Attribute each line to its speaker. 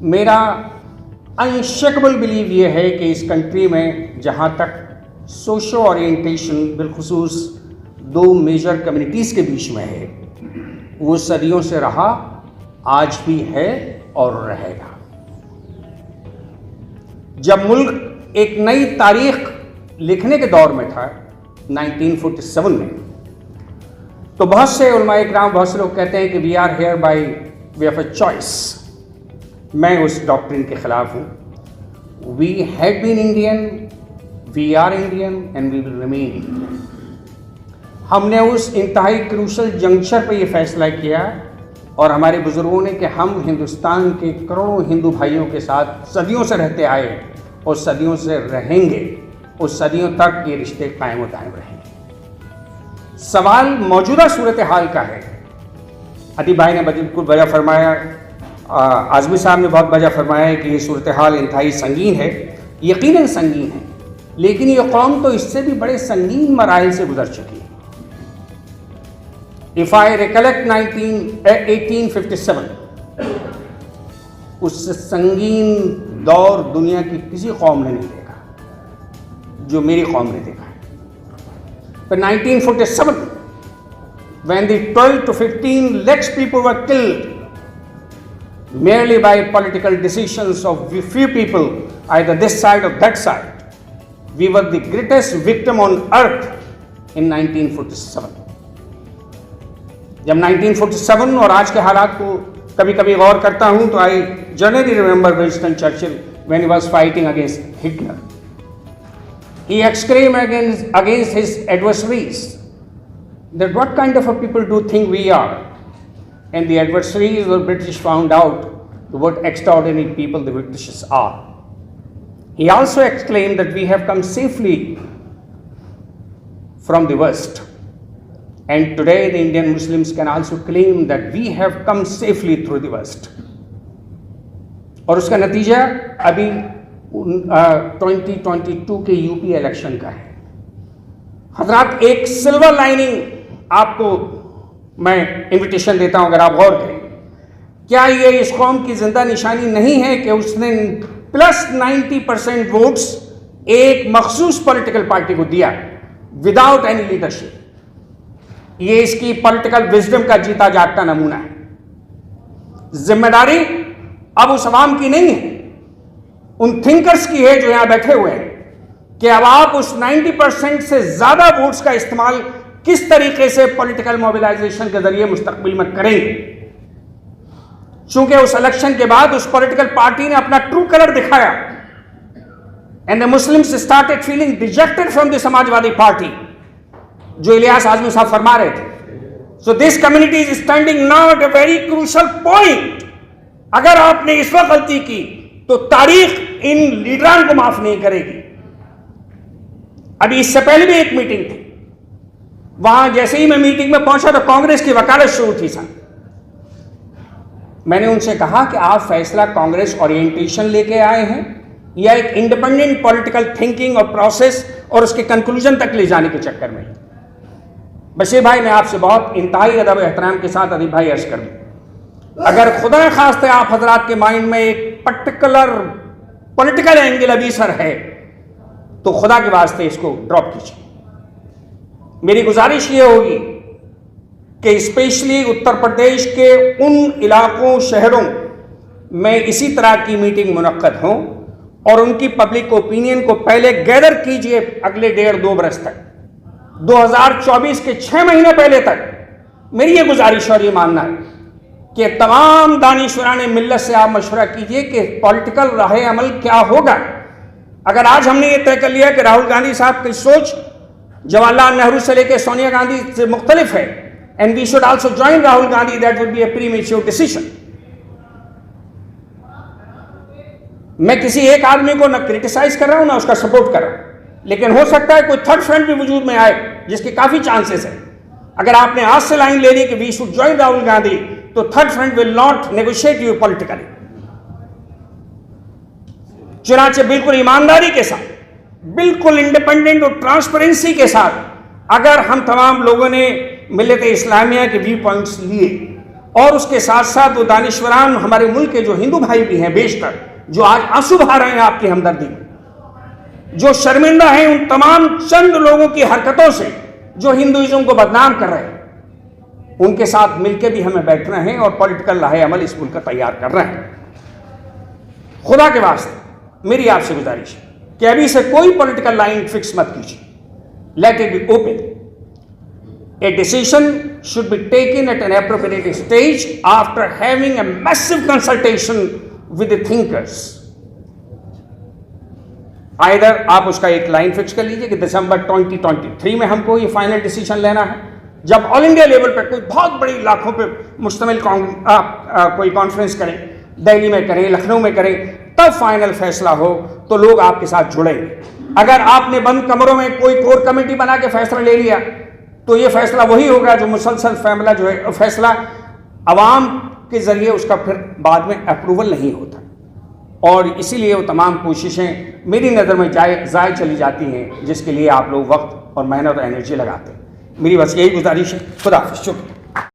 Speaker 1: मेरा unshakeable believe ये है कि इस कंट्री में जहाँ तक सोशो ओरिएंटेशन बिलखुसूस दो मेजर कम्युनिटीज़ के बीच में है, वो सदियों से रहा, आज भी है और रहेगा। जब मुल्क एक नई तारीख लिखने के दौर में था 1947 में, तो बहुत से उलमाए किराम, बहुत से लोग कहते हैं कि we are here by way of a choice. मैं उस डॉक्ट्रिन के खिलाफ हूँ। We had been Indian, we are Indian and we will remain Indian. हमने उस इंतहाई क्रूशल जंक्शन पर यह फैसला किया और हमारे बुजुर्गों ने कि हम हिंदुस्तान के करोड़ों हिंदू भाइयों के साथ सदियों से रहते आए और सदियों से रहेंगे, और सदियों तक ये रिश्ते कायम व दायम रहेंगे। सवाल मौजूदा सूरत हाल का है। अदीब भाई ने बिल्कुल वजह फरमाया, आज़मी साहब ने बहुत वजह फरमाया है कि ये सूरत हाल इंतहाई संगीन है। यकीनन संगीन है, लेकिन ये कौम तो इससे भी बड़े संगीन मराइल से गुजर चुकी है। If I recollect 1857, उससे संगीन दौर दुनिया की किसी कौम ने नहीं देखा जो मेरी कौम ने देखा है। But 1947, when the 12 to 15 lakhs people were killed merely by political decisions of few people, either this side or that side, we were the greatest victim on earth in 1947. जब 1947 और आज के हालात को कभी कभी गौर करता हूं तो I generally remember Winston Churchill when he was fighting against Hitler. He exclaimed against his adversaries that what kind of a people do think we are, and the adversaries were British found out what extraordinary people the British are. He also exclaimed that we have come safely from the West, and today the Indian Muslims can also claim that we have come safely through the West. और उसका नतीजा अभी 2022 के UP election का है। हजरात, एक silver lining आपको मैं इनविटेशन देता हूं, अगर आप गौर करें, क्या ये इस कौम की जिंदा निशानी नहीं है कि उसने प्लस 90% वोट्स एक मखसूस पॉलिटिकल पार्टी को दिया विदाउट एनी लीडरशिप। ये इसकी पॉलिटिकल विजडम का जीता जागता नमूना है। जिम्मेदारी अब उस अवाम की नहीं है, उन थिंकर्स की है जो यहां बैठे हुए हैं, कि अब आप उस 90% से ज्यादा वोट्स का इस्तेमाल किस तरीके से पॉलिटिकल मोबिलाइजेशन के जरिए मुस्तकबिल में करेंगे। चूंकि उस इलेक्शन के बाद उस पॉलिटिकल पार्टी ने अपना ट्रू कलर दिखाया, and the Muslims started feeling dejected from the Samajwadi party, जो इलियास आजमी साहब फरमा रहे थे। So this community is standing now at a very crucial point. अगर आपने इस वक्त गलती की तो तारीख इन लीडरान को माफ नहीं करेगी। अभी इससे पहले भी एक मीटिंग थी, वहां जैसे ही मैं मीटिंग में पहुंचा तो कांग्रेस की वकालत शुरू थी। सर, मैंने उनसे कहा कि आप फैसला कांग्रेस ओरिएंटेशन लेके आए हैं या एक इंडिपेंडेंट पॉलिटिकल थिंकिंग और प्रोसेस और उसके कंक्लूजन तक ले जाने के चक्कर में। बशीर भाई, मैं आपसे बहुत इंतहाई अदब एहतराम के साथ अदीब भाई अर्ज कर दूं, अगर खुदा खास्ते आप हजरात के माइंड में एक पर्टिकुलर पॉलिटिकल एंगल अभी सर है तो खुदा के वास्ते इसको ड्रॉप कीजिए। मेरी गुजारिश ये होगी कि स्पेशली उत्तर प्रदेश के उन इलाकों, शहरों में इसी तरह की मीटिंग मुनक्कद हो और उनकी पब्लिक ओपिनियन को पहले गैदर कीजिए। अगले 1.5-2 बरस तक, 2024 के 6 महीने पहले तक मेरी ये गुजारिश और ये मानना है कि तमाम दानिशवरान मिल्लत से आप मशवरा कीजिए कि पॉलिटिकल राह अमल क्या होगा। अगर आज हमने ये तय कर लिया कि राहुल गांधी साहब की सोच जवाहरलाल नेहरू से लेकर सोनिया गांधी से मुख्तलिफ है, and we should also join Rahul Gandhi, that would be a premature decision. मैं किसी एक आदमी को न क्रिटिसाइज कर रहा हूं ना उसका सपोर्ट कर रहा हूं, लेकिन हो सकता है कोई थर्ड फ्रंट भी वजूद में आए जिसके काफी चांसेस है। अगर आपने आज से लाइन ले ली कि we should join Rahul Gandhi, तो third front will not negotiate you politically. चुनाचे बिल्कुल ईमानदारी के साथ, बिल्कुल इंडिपेंडेंट और ट्रांसपेरेंसी के साथ अगर हम तमाम लोगों ने मिल्लत इस्लामिया के व्यू पॉइंट्स लिए और उसके साथ साथ वो दानिश्वरान हमारे मुल्क के जो हिंदू भाई भी हैं बेशतर, जो आज आंसू बहा रहे हैं आपकी हमदर्दी में, जो शर्मिंदा हैं उन तमाम चंद लोगों की हरकतों से जो हिंदुइज्म को बदनाम कर रहे हैं, उनके साथ मिलकर भी हमें बैठना है और पॉलिटिकल लाहे अमल इस मुल्क का तैयार करना है। खुदा के वास्ते मेरी आपसे गुजारिश है कि अभी से कोई पॉलिटिकल लाइन फिक्स मत कीजिए, let it be open. A decision should be taken at an appropriate stage after having a massive consultation with the thinkers. Either आप उसका एक लाइन फिक्स कर लीजिए कि दिसंबर 2023 में हमको ये फाइनल डिसीजन लेना है, जब ऑल इंडिया लेवल पर कोई बहुत बड़ी लाखों पे मुश्तमिल कोई कॉन्फ्रेंस करें, दिल्ली में करें, लखनऊ में करें, तब फाइनल फैसला हो तो लोग आपके साथ जुड़ेंगे। अगर आपने बंद कमरों में कोई कोर कमेटी बना के फैसला ले लिया तो ये फैसला वही होगा जो मुसलसल फैसला अवाम के जरिए उसका फिर बाद में अप्रूवल नहीं होता, और इसीलिए वो तमाम कोशिशें मेरी नज़र में ज़ाय चली जाती हैं जिसके लिए आप लोग वक्त और मेहनत और एनर्जी लगाते हैं। मेरी बस यही गुजारिश है। खुदा हाफ़िज़। शुक्रिया।